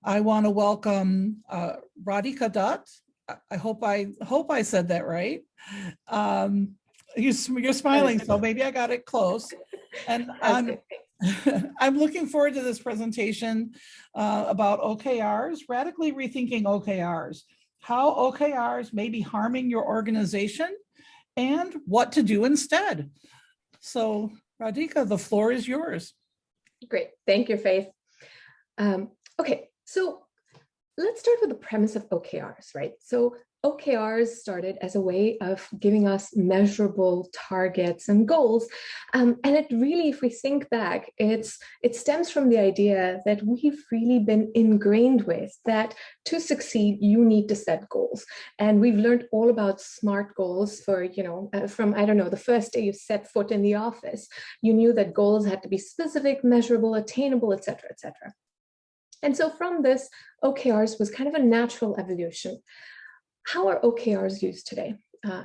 I want to welcome Radhika Dutt. I hope I said that right. You're smiling, so maybe I got it close. And I'm looking forward to this presentation about OKRs, radically rethinking OKRs, how OKRs may be harming your organization and what to do instead. So Radhika, the floor is yours. Great, thank you, Faith. Okay, so let's start with the premise of OKRs, right? So OKRs started as a way of giving us measurable targets and goals. And it really, if we think back, it stems from the idea that we've really been ingrained with that to succeed, you need to set goals. And we've learned all about SMART goals for, from, I don't know, the first day you set foot in the office, you knew that goals had to be specific, measurable, attainable, et cetera, et cetera. And so from this, OKRs was kind of a natural evolution. How are OKRs used today?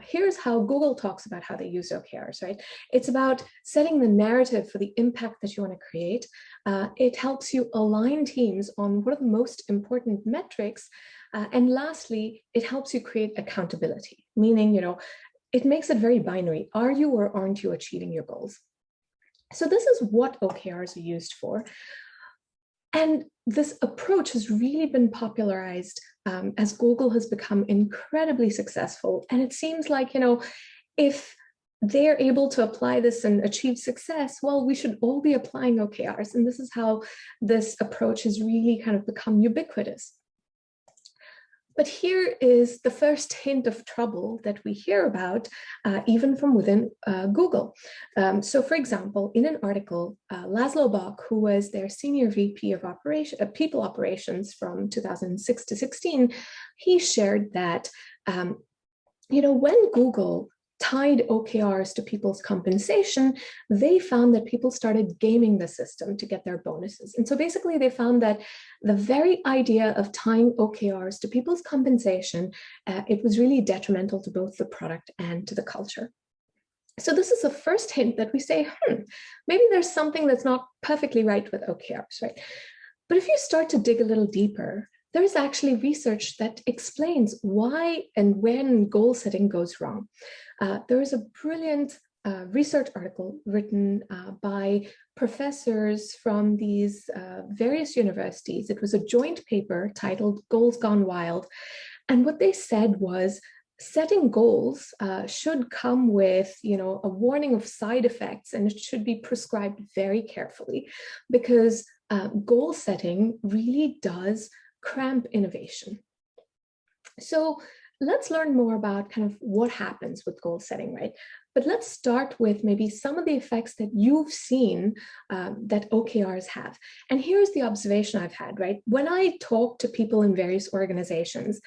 Here's how Google talks about how they use OKRs, right? It's about setting the narrative for the impact that you want to create. It helps you align teams on what are the most important metrics. And lastly, it helps you create accountability, meaning, it makes it very binary. Are you or aren't you achieving your goals? So this is what OKRs are used for. And this approach has really been popularized as Google has become incredibly successful. And it seems like, if they're able to apply this and achieve success, well, we should all be applying OKRs. And this is how this approach has really kind of become ubiquitous. But here is the first hint of trouble that we hear about, even from within Google. So for example, in an article, Laszlo Bock, who was their senior VP of people operations from 2006 to 16, he shared that, when Google tied OKRs to people's compensation, they found that people started gaming the system to get their bonuses. And so basically they found that the very idea of tying OKRs to people's compensation, it was really detrimental to both the product and to the culture. So this is the first hint that we say, maybe there's something that's not perfectly right with OKRs, right? But if you start to dig a little deeper, there is actually research that explains why and when goal setting goes wrong. There is a brilliant research article written by professors from these various universities. It was a joint paper titled Goals Gone Wild. And what they said was setting goals should come with, a warning of side effects, and it should be prescribed very carefully because goal setting really does cramp innovation. So let's learn more about kind of what happens with goal setting, right? But let's start with maybe some of the effects that you've seen that OKRs have. And here's the observation I've had, right? When I talk to people in various organizations,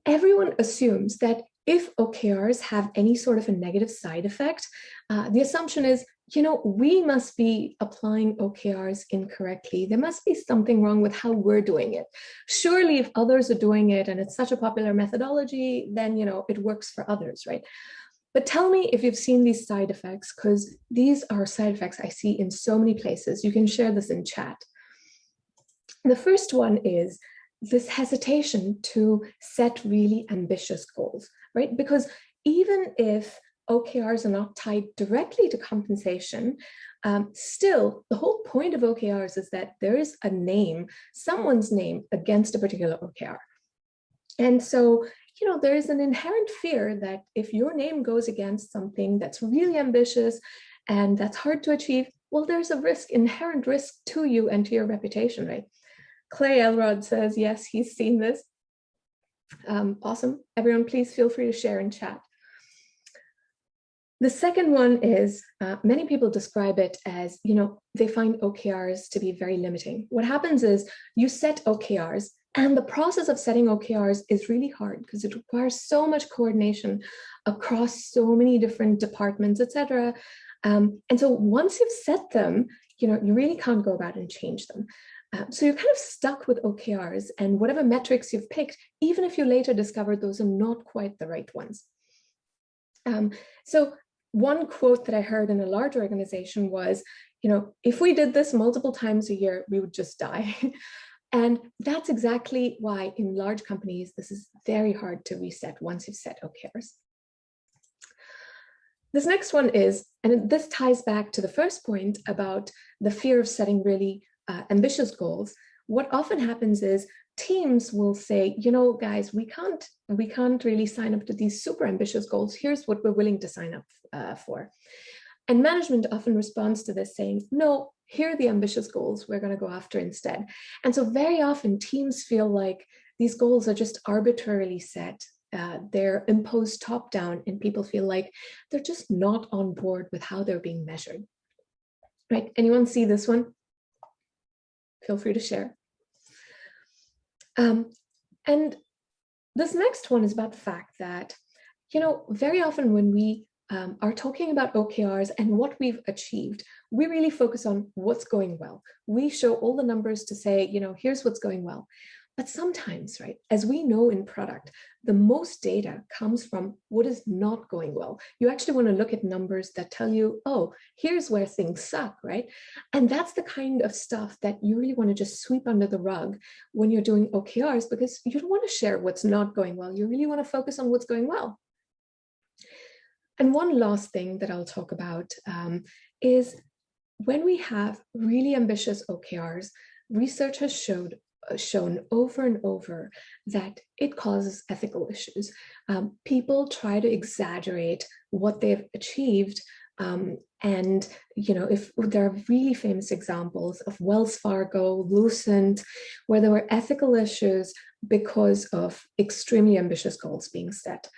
everyone assumes that if OKRs have any sort of a negative side effect, the assumption is, we must be applying OKRs incorrectly. There must be something wrong with how we're doing it. Surely if others are doing it and it's such a popular methodology, then, it works for others, right? But tell me if you've seen these side effects, because these are side effects I see in so many places. You can share this in chat. The first one is this hesitation to set really ambitious goals, right? Because even if OKRs are not tied directly to compensation, still the whole point of OKRs is that there is a name, someone's name against a particular OKR. And so, there is an inherent fear that if your name goes against something that's really ambitious and that's hard to achieve, well, there's a inherent risk to you and to your reputation, right? Clay Elrod says, yes, he's seen this. Awesome. Everyone, please feel free to share in chat. The second one is, many people describe it as, they find OKRs to be very limiting. What happens is you set OKRs, and the process of setting OKRs is really hard because it requires so much coordination across so many different departments, et cetera. And so once you've set them, you really can't go about and change them. So you're kind of stuck with OKRs and whatever metrics you've picked, even if you later discover those are not quite the right ones. So one quote that I heard in a large organization was, if we did this multiple times a year, we would just die. And that's exactly why in large companies, this is very hard to reset once you've set OKRs. This next one is, and this ties back to the first point about the fear of setting really ambitious goals. What often happens is teams will say, you know, guys, we can't really sign up to these super ambitious goals. Here's what we're willing to sign up for. And management often responds to this saying, no, here are the ambitious goals we're going to go after instead. And so very often teams feel like these goals are just arbitrarily set. They're imposed top down, and people feel like they're just not on board with how they're being measured. Right? Anyone see this one? Feel free to share. And this next one is about the fact that, you know, very often when we are talking about OKRs and what we've achieved, we really focus on what's going well. We show all the numbers to say, you know, here's what's going well. But sometimes, right, as we know in product, the most data comes from what is not going well. You actually want to look at numbers that tell you, oh, here's where things suck, right? And that's the kind of stuff that you really want to just sweep under the rug when you're doing OKRs, because you don't want to share what's not going well. You really want to focus on what's going well. And one last thing that I'll talk about is when we have really ambitious OKRs, research has shown over and over that it causes ethical issues. People try to exaggerate what they've achieved. And, you know, if there are really famous examples of Wells Fargo, Lucent, where there were ethical issues because of extremely ambitious goals being set.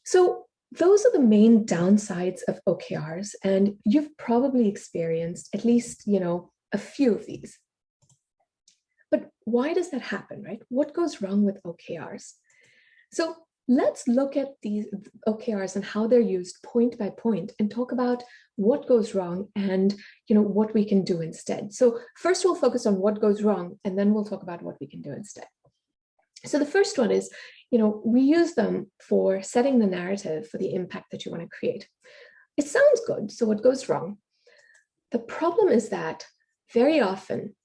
So those are the main downsides of OKRs, and you've probably experienced at least, you know, a few of these. But why does that happen, right? What goes wrong with OKRs? So let's look at these OKRs and how they're used point by point and talk about what goes wrong and, you know, what we can do instead. So first we'll focus on what goes wrong, and then we'll talk about what we can do instead. So the first one is, you know, we use them for setting the narrative for the impact that you want to create. It sounds good, so what goes wrong? The problem is that very often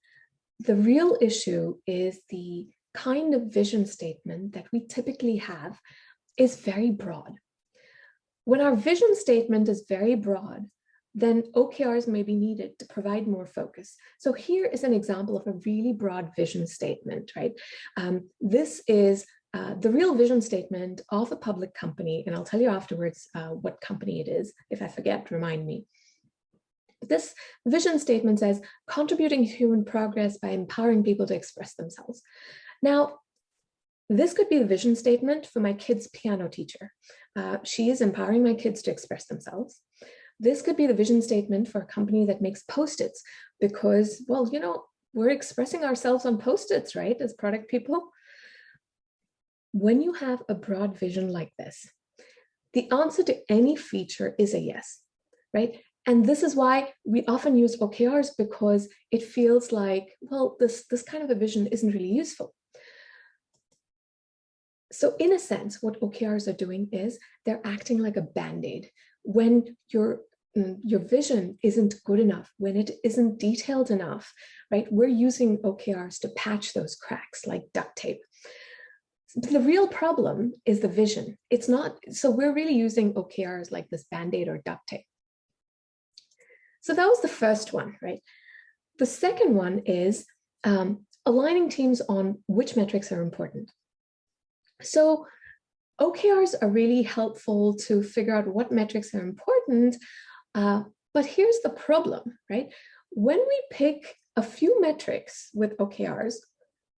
the real issue is the kind of vision statement that we typically have is very broad. When our vision statement is very broad, then OKRs may be needed to provide more focus. So here is an example of a really broad vision statement, right? This is the real vision statement of a public company, and I'll tell you afterwards what company it is. If I forget, remind me. This vision statement says, contributing to human progress by empowering people to express themselves. Now, this could be the vision statement for my kid's piano teacher. She is empowering my kids to express themselves. This could be the vision statement for a company that makes Post-its because, well, you know, we're expressing ourselves on Post-its, right, as product people. When you have a broad vision like this, the answer to any feature is a yes, right? And this is why we often use OKRs, because it feels like, well, this kind of a vision isn't really useful. So in a sense, what OKRs are doing is they're acting like a Band-Aid. When your vision isn't good enough, when it isn't detailed enough, right? We're using OKRs to patch those cracks like duct tape. The real problem is the vision. It's not, so we're really using OKRs like this Band-Aid or duct tape. So that was the first one, right? The second one is aligning teams on which metrics are important. So OKRs are really helpful to figure out what metrics are important, but here's the problem, right? When we pick a few metrics with OKRs,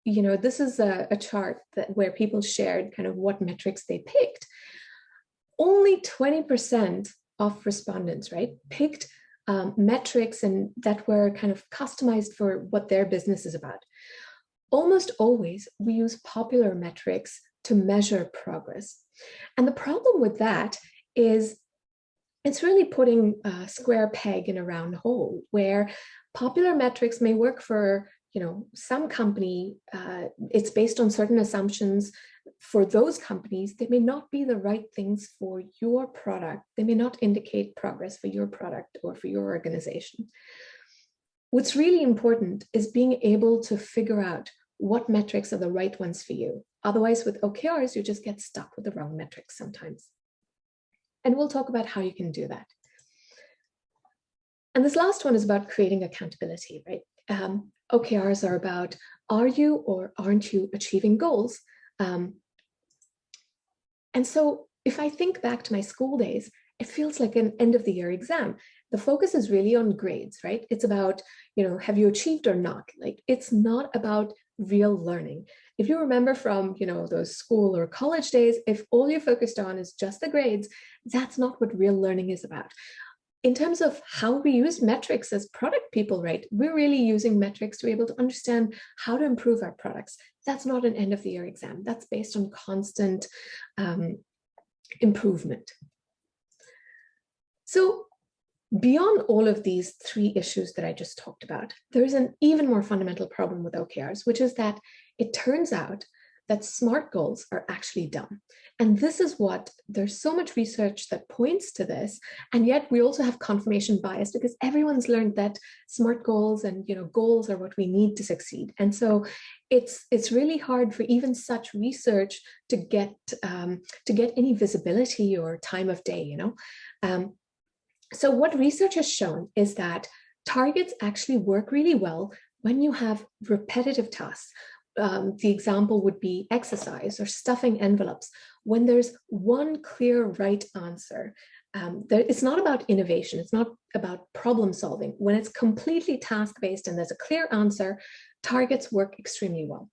you know, this is a chart where people shared kind of what metrics they picked. Only 20% of respondents, right, picked metrics and that were kind of customized for what their business is about. Almost always we use popular metrics to measure progress. And the problem with that is it's really putting a square peg in a round hole, where popular metrics may work for, you know, some company. It's based on certain assumptions. For those companies, they may not be the right things for your product. They may not indicate progress for your product or for your organization. what's really important is being able to figure out what metrics are the right ones for you. Otherwise, with OKRs, you just get stuck with the wrong metrics sometimes. And we'll talk about how you can do that. And this last one is about creating accountability, right? OKRs are about, are you or aren't you achieving goals? And so if I think back to my school days, it feels like an end of the year exam. The focus is really on grades, right? It's about, have you achieved or not? Like, it's not about real learning. If you remember from, those school or college days, if all you're focused on is just the grades, that's not what real learning is about. In terms of how we use metrics as product people, right? We're really using metrics to be able to understand how to improve our products. That's not an end of the year exam. That's based on constant improvement. So beyond all of these three issues that I just talked about, there's an even more fundamental problem with OKRs, which is that it turns out that SMART goals are actually dumb. And this is what, there's so much research that points to this, and yet we also have confirmation bias because everyone's learned that SMART goals and goals are what we need to succeed. And so it's really hard for even such research to get any visibility or time of day, So what research has shown is that targets actually work really well when you have repetitive tasks. The example would be exercise or stuffing envelopes. When there's one clear right answer, it's not about innovation. It's not about problem solving. When it's completely task-based and there's a clear answer, targets work extremely well.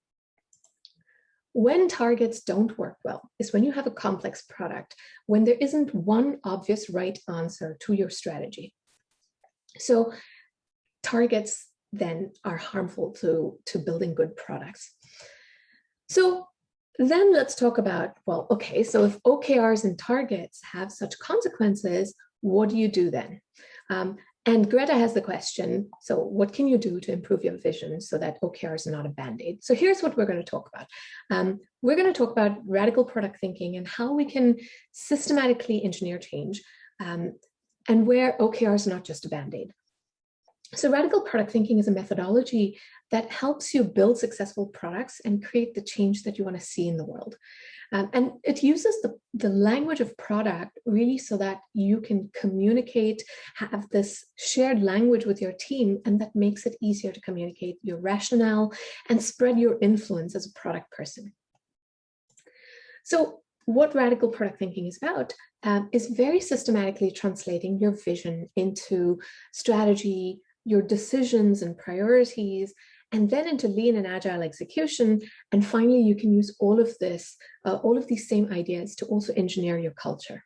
When targets don't work well is when you have a complex product, when there isn't one obvious right answer to your strategy. So targets then are harmful to building good products. So then let's talk about, well, okay, so if OKRs and targets have such consequences, what do you do then? And Greta has the question, so what can you do to improve your vision so that OKRs are not a Band-Aid? So here's what we're going to talk about. We're going to talk about radical product thinking and how we can systematically engineer change, and where OKRs are not just a Band-Aid. So radical product thinking is a methodology that helps you build successful products and create the change that you want to see in the world. And it uses the language of product really so that you can communicate, have this shared language with your team, and that makes it easier to communicate your rationale and spread your influence as a product person. So what radical product thinking is about is very systematically translating your vision into strategy, your decisions and priorities, and then into lean and agile execution. And finally, you can use all of this, all of these same ideas to also engineer your culture.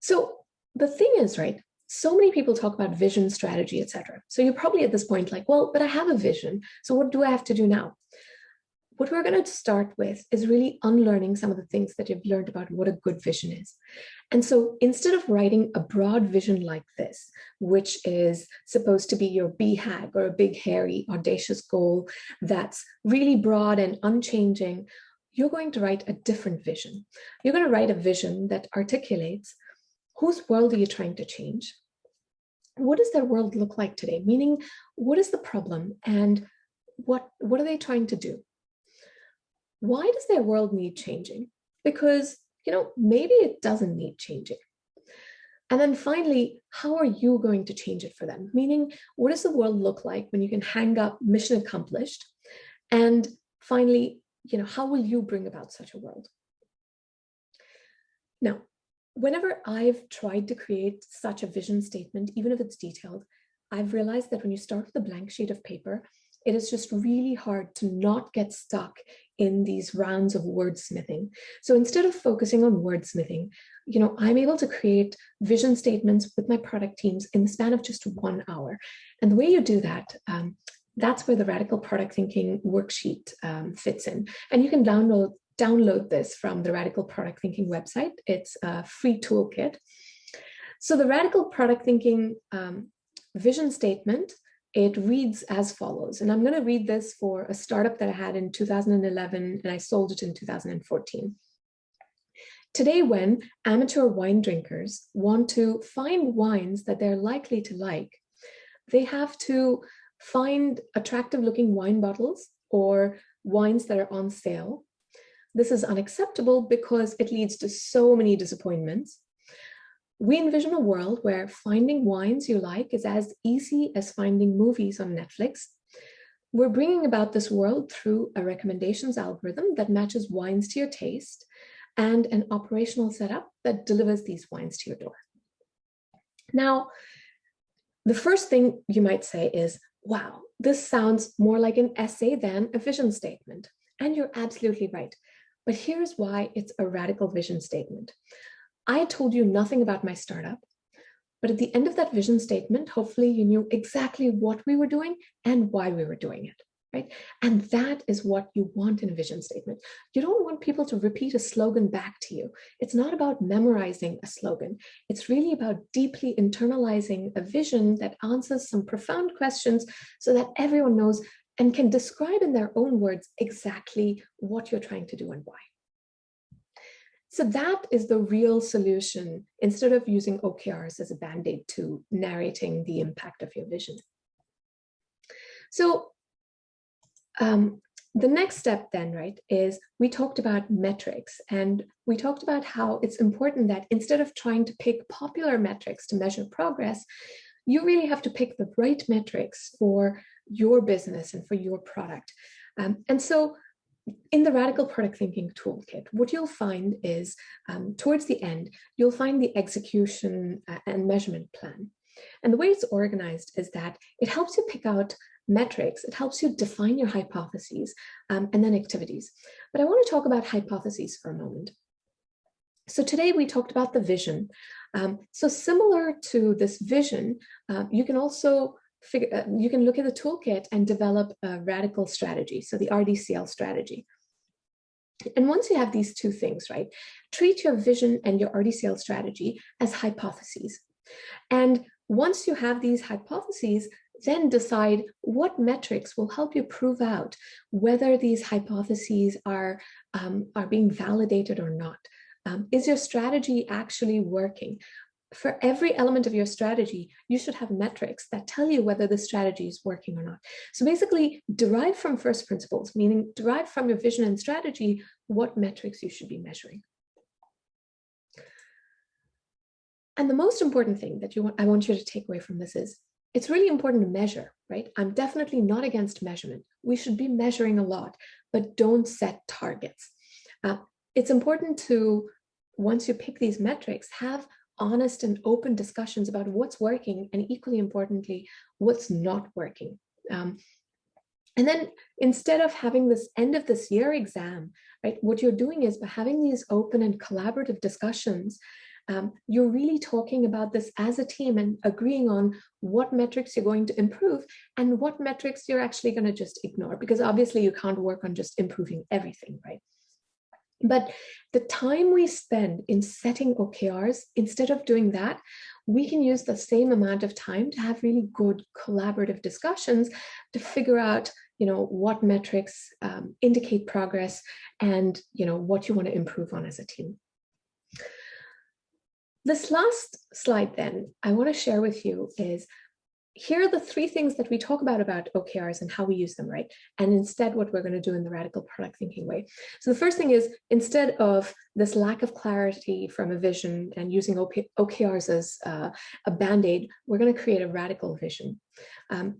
So the thing is, right, so many people talk about vision, strategy, etc. So you're probably at this point like, well, but I have a vision. So what do I have to do now? What we're going to start with is really unlearning some of the things that you've learned about what a good vision is. And so instead of writing a broad vision like this, which is supposed to be your BHAG or a big, hairy, audacious goal that's really broad and unchanging, you're going to write a different vision. You're going to write a vision that articulates whose world are you trying to change? What does their world look like today? Meaning, what is the problem and what are they trying to do? Why does their world need changing? Because, maybe it doesn't need changing. And then finally, how are you going to change it for them? Meaning, what does the world look like when you can hang up mission accomplished? And finally, how will you bring about such a world? Now, whenever I've tried to create such a vision statement, even if it's detailed, I've realized that when you start with a blank sheet of paper, it is just really hard to not get stuck in these rounds of wordsmithing. So instead of focusing on wordsmithing, I'm able to create vision statements with my product teams in the span of just 1 hour. And the way you do that, that's where the radical product thinking worksheet fits in. And you can download this from the Radical Product Thinking website. It's a free toolkit. So the radical product thinking vision statement, it reads as follows. And I'm going to read this for a startup that I had in 2011, and I sold it in 2014. Today, when amateur wine drinkers want to find wines that they're likely to like, they have to find attractive looking wine bottles or wines that are on sale. This is unacceptable because it leads to so many disappointments. We envision a world where finding wines you like is as easy as finding movies on Netflix. We're bringing about this world through a recommendations algorithm that matches wines to your taste and an operational setup that delivers these wines to your door. Now, the first thing you might say is, wow, this sounds more like an essay than a vision statement. And you're absolutely right. But here's why it's a radical vision statement. I told you nothing about my startup, but at the end of that vision statement, hopefully you knew exactly what we were doing and why we were doing it, right? And that is what you want in a vision statement. You don't want people to repeat a slogan back to you. It's not about memorizing a slogan. It's really about deeply internalizing a vision that answers some profound questions so that everyone knows and can describe in their own words exactly what you're trying to do and why. So that is the real solution, instead of using OKRs as a band-aid to narrating the impact of your vision. So the next step then, right, is we talked about metrics, and we talked about how it's important that instead of trying to pick popular metrics to measure progress, you really have to pick the right metrics for your business and for your product. And so in the Radical Product Thinking Toolkit, what you'll find is towards the end, you'll find the execution and measurement plan. And the way it's organized is that it helps you pick out metrics, it helps you define your hypotheses and then activities. But I want to talk about hypotheses for a moment. So today we talked about the vision. So similar to this vision, you can also you can look at the toolkit and develop a radical strategy, so the RDCL strategy. And once you have these two things, right, treat your vision and your RDCL strategy as hypotheses. And once you have these hypotheses, then decide what metrics will help you prove out whether these hypotheses are being validated or not. Is your strategy actually working? For every element of your strategy, you should have metrics that tell you whether the strategy is working or not. So basically, derive from first principles, meaning derive from your vision and strategy what metrics you should be measuring. And the most important thing that I want you to take away from this is, it's really important to measure, right? I'm definitely not against measurement. We should be measuring a lot, but don't set targets. It's important to, once you pick these metrics, have honest and open discussions about what's working and, equally importantly, what's not working. And then instead of having this end of this year exam, right, what you're doing is, by having these open and collaborative discussions, you're really talking about this as a team and agreeing on what metrics you're going to improve and what metrics you're actually going to just ignore, because obviously you can't work on just improving everything, right? But the time we spend in setting OKRs, instead of doing that, we can use the same amount of time to have really good collaborative discussions to figure out, what metrics indicate progress and, what you want to improve on as a team. This last slide then I want to share with you is, here are the three things that we talk about OKRs and how we use them, right? And instead what we're going to do in the radical product thinking way. So the first thing is, instead of this lack of clarity from a vision and using OKRs as a band-aid, we're going to create a radical vision.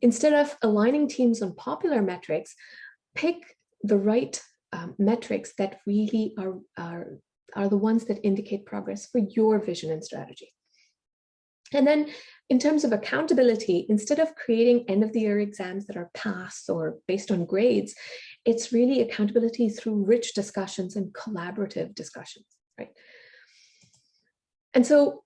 Instead of aligning teams on popular metrics, pick the right metrics that really are the ones that indicate progress for your vision and strategy. And then in terms of accountability, instead of creating end of the year exams that are passed or based on grades, it's really accountability through rich discussions and collaborative discussions, right? And so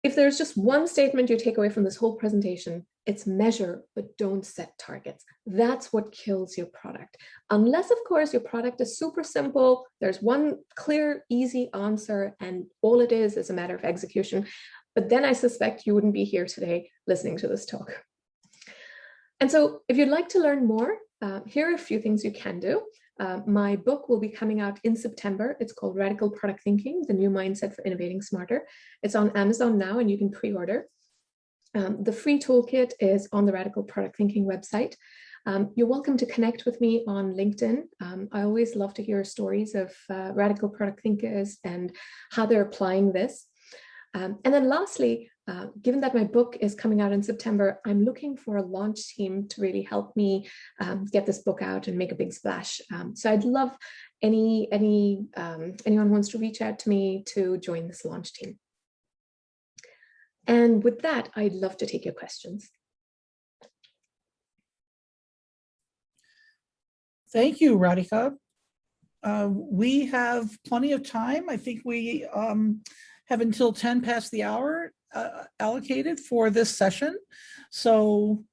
if there's just one statement you take away from this whole presentation, it's measure, but don't set targets. That's what kills your product. Unless, of course, your product is super simple, there's one clear, easy answer, and all it is a matter of execution. But then I suspect you wouldn't be here today listening to this talk. And so if you'd like to learn more, here are a few things you can do. My book will be coming out in September. It's called Radical Product Thinking, The New Mindset for Innovating Smarter. It's on Amazon now, and you can pre-order. The free toolkit is on the Radical Product Thinking website. You're welcome to connect with me on LinkedIn. I always love to hear stories of radical product thinkers and how they're applying this. And then lastly, given that my book is coming out in September, I'm looking for a launch team to really help me get this book out and make a big splash. So I'd love anyone who wants to reach out to me to join this launch team. And with that, I'd love to take your questions. Thank you, Radhika. We have plenty of time. I think we have until 10 past the hour allocated for this session. So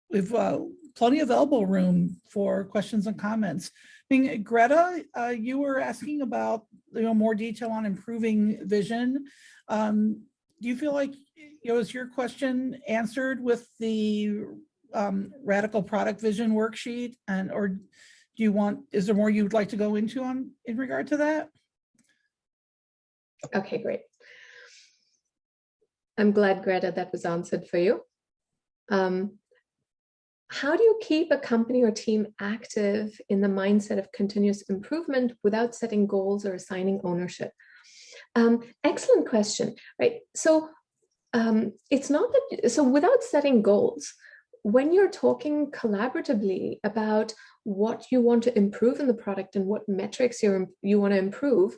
we've plenty of elbow room for questions and comments. I mean, Greta, you were asking about more detail on improving vision. Do you feel like is your question answered with the radical product vision worksheet, or do you is there more you'd like to go into in regard to that? Okay, great. I'm glad, Greta, that was answered for you. How do you keep a company or team active in the mindset of continuous improvement without setting goals or assigning ownership? Excellent question, right? So it's not that, so without setting goals, when you're talking collaboratively about what you want to improve in the product and what metrics you want to improve,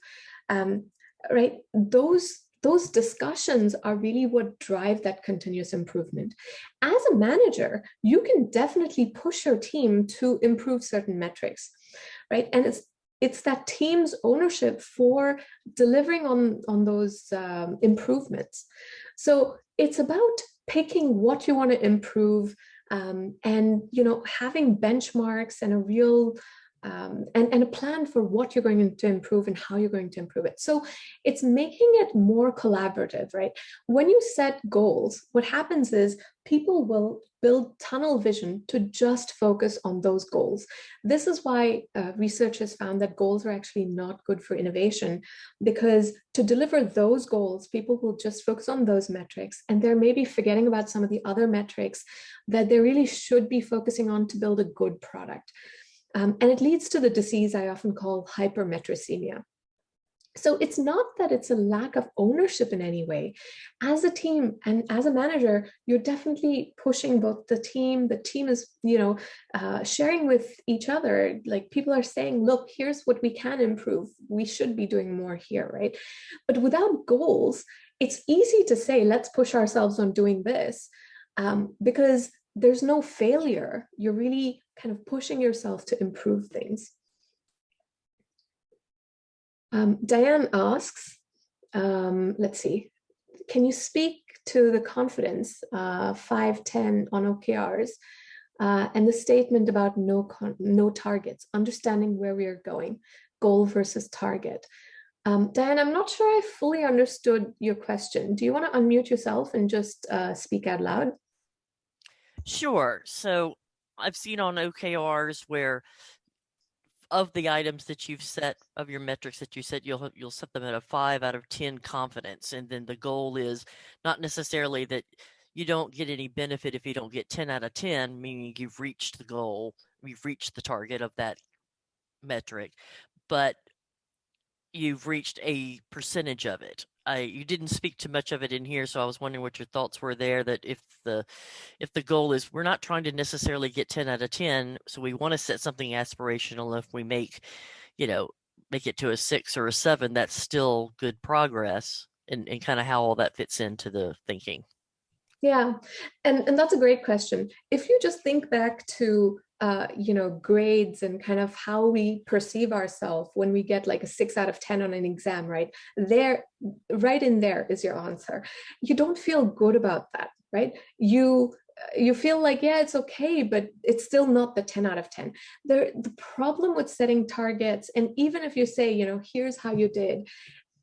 right? Those discussions are really what drive that continuous improvement. As a manager, you can definitely push your team to improve certain metrics, right? And it's that team's ownership for delivering on those improvements. So it's about picking what you want to improve, and having benchmarks and a real and a plan for what you're going to improve and how you're going to improve it. So it's making it more collaborative, right? When you set goals, what happens is people will build tunnel vision to just focus on those goals. This is why research has found that goals are actually not good for innovation, because to deliver those goals, people will just focus on those metrics, and they're maybe forgetting about some of the other metrics that they really should be focusing on to build a good product. And it leads to the disease I often call hypermetricemia. So it's not that it's a lack of ownership in any way. As a team and as a manager, you're definitely pushing both the team is, sharing with each other. Like, people are saying, look, here's what we can improve. We should be doing more here, right? But without goals, it's easy to say, let's push ourselves on doing this, because there's no failure. You're really kind of pushing yourself to improve things. Diane asks, let's see, can you speak to the confidence 5-10 on OKRs and the statement about no targets, understanding where we are going, goal versus target? Diane, I'm not sure I fully understood your question. Do you want to unmute yourself and just speak out loud? Sure. So I've seen on OKRs where of the items that you've set, of your metrics that you set, you'll set them at a 5 out of 10 confidence. And then the goal is not necessarily that you don't get any benefit if you don't get 10 out of 10, meaning you've reached the goal, you've reached the target of that metric, but you've reached a percentage of it. You didn't speak to much of it in here, so I was wondering what your thoughts were there, that if the goal is, we're not trying to necessarily get 10 out of 10, so we want to set something aspirational. If we make it to a 6 or a 7, that's still good progress, and kind of how all that fits into the thinking. Yeah, and that's a great question. If you just think back to grades and kind of how we perceive ourselves when we get like a 6 out of 10 on an exam, right in there is your answer. You don't feel good about that, right? You feel like, yeah, it's okay, but it's still not the 10 out of 10. The problem with setting targets, and even if you say, here's how you did,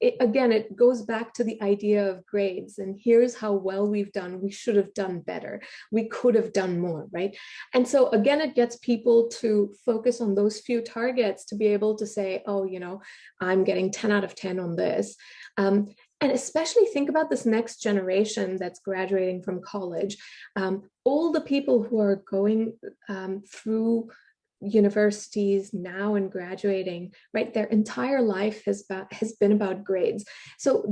it goes back to the idea of grades, and here's how well we've done. We should have done better. We could have done more, right? And so again, it gets people to focus on those few targets to be able to say, oh, I'm getting 10 out of 10 on this. And especially think about this next generation that's graduating from college. All the people who are going through universities now and graduating, right? Their entire life has been about grades. So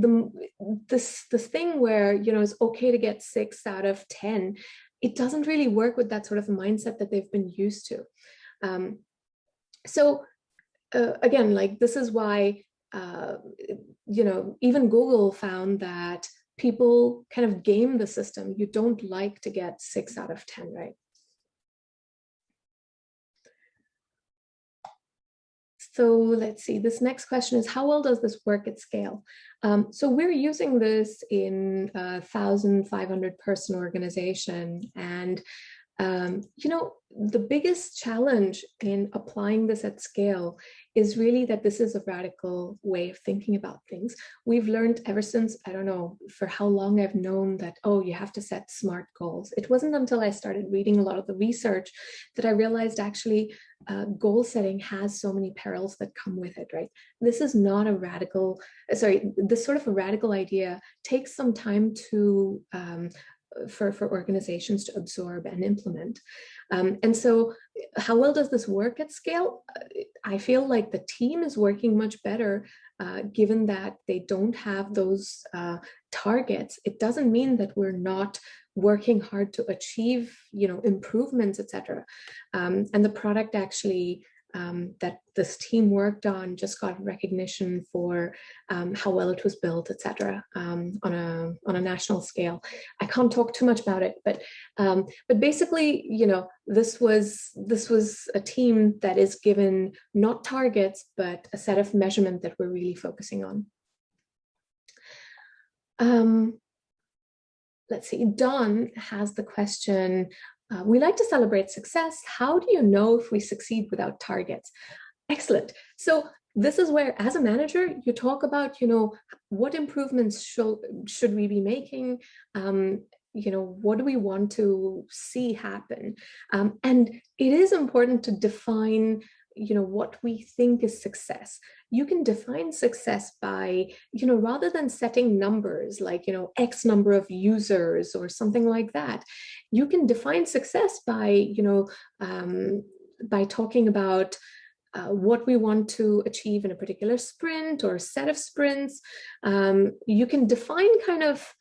this thing where, it's okay to get 6 out of 10, it doesn't really work with that sort of mindset that they've been used to. Again, like, this is why, even Google found that people kind of game the system. You don't like to get 6 out of 10, right? So let's see, this next question is, how well does this work at scale? So we're using this in a 1,500 person organization. And, the biggest challenge in applying this at scale is really that this is a radical way of thinking about things. We've learned ever since, I don't know for how long I've known that, oh, you have to set SMART goals. It wasn't until I started reading a lot of the research that I realized actually goal setting has so many perils that come with it, right? This is not a radical, this sort of a radical idea takes some time to for organizations to absorb and implement. And so how well does this work at scale? I feel like the team is working much better given that they don't have those targets. It doesn't mean that we're not working hard to achieve, improvements, etc. And the product actually that this team worked on just got recognition for how well it was built, etc. On a national scale. I can't talk too much about it, but basically, this was a team that is given not targets, but a set of measurement that we're really focusing on. Let's see, Don has the question, we like to celebrate success. How do you know if we succeed without targets? Excellent. So this is where, as a manager, you talk about, what improvements should we be making? What do we want to see happen? And it is important to define what we think is success. You can define success by, rather than setting numbers like, X number of users or something like that, you can define success by, by talking about what we want to achieve in a particular sprint or set of sprints. You can define kind of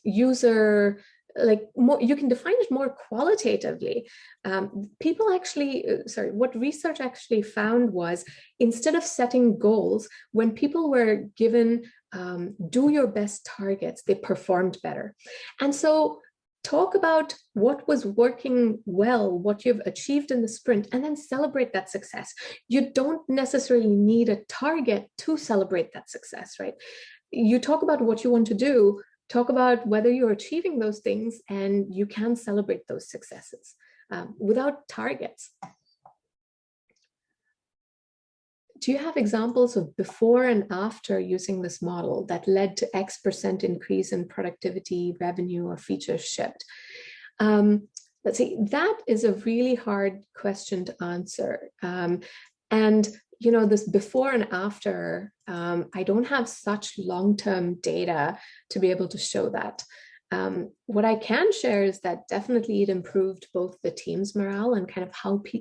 user, like more, you can define it more qualitatively. People actually, what research actually found was, instead of setting goals, when people were given do your best targets, they performed better. And so talk about what was working well, what you've achieved in the sprint, and then celebrate that success. You don't necessarily need a target to celebrate that success, right? You talk about what you want to do, talk about whether you're achieving those things, and you can celebrate those successes without targets. Do you have examples of before and after using this model that led to X% increase in productivity, revenue, or features shipped? Let's see, that is a really hard question to answer. And this before and after, I don't have such long-term data to be able to show that. What I can share is that definitely it improved both the team's morale and kind of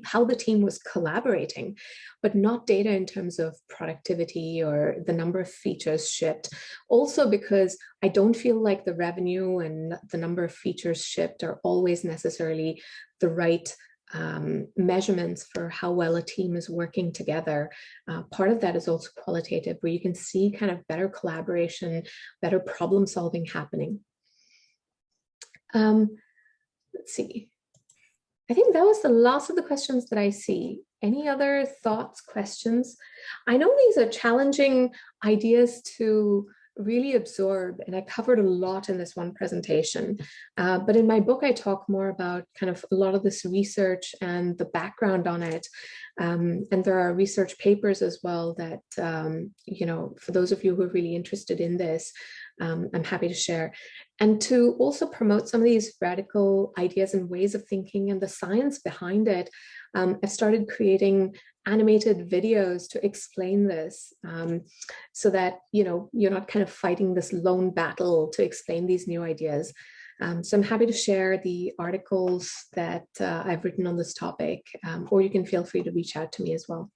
how the team was collaborating, but not data in terms of productivity or the number of features shipped. Also because I don't feel like the revenue and the number of features shipped are always necessarily the right measurements for how well a team is working together. Part of that is also qualitative, where you can see kind of better collaboration, better problem solving happening. Let's see. I think that was the last of the questions that I see. Any other thoughts, questions? I know these are challenging ideas to really absorb, and I covered a lot in this one presentation, but in my book I talk more about kind of a lot of this research and the background on it, and there are research papers as well that for those of you who are really interested in this, I'm happy to share. And to also promote some of these radical ideas and ways of thinking and the science behind it, I've started creating animated videos to explain this, so that you're not kind of fighting this lone battle to explain these new ideas. So I'm happy to share the articles that I've written on this topic, or you can feel free to reach out to me as well.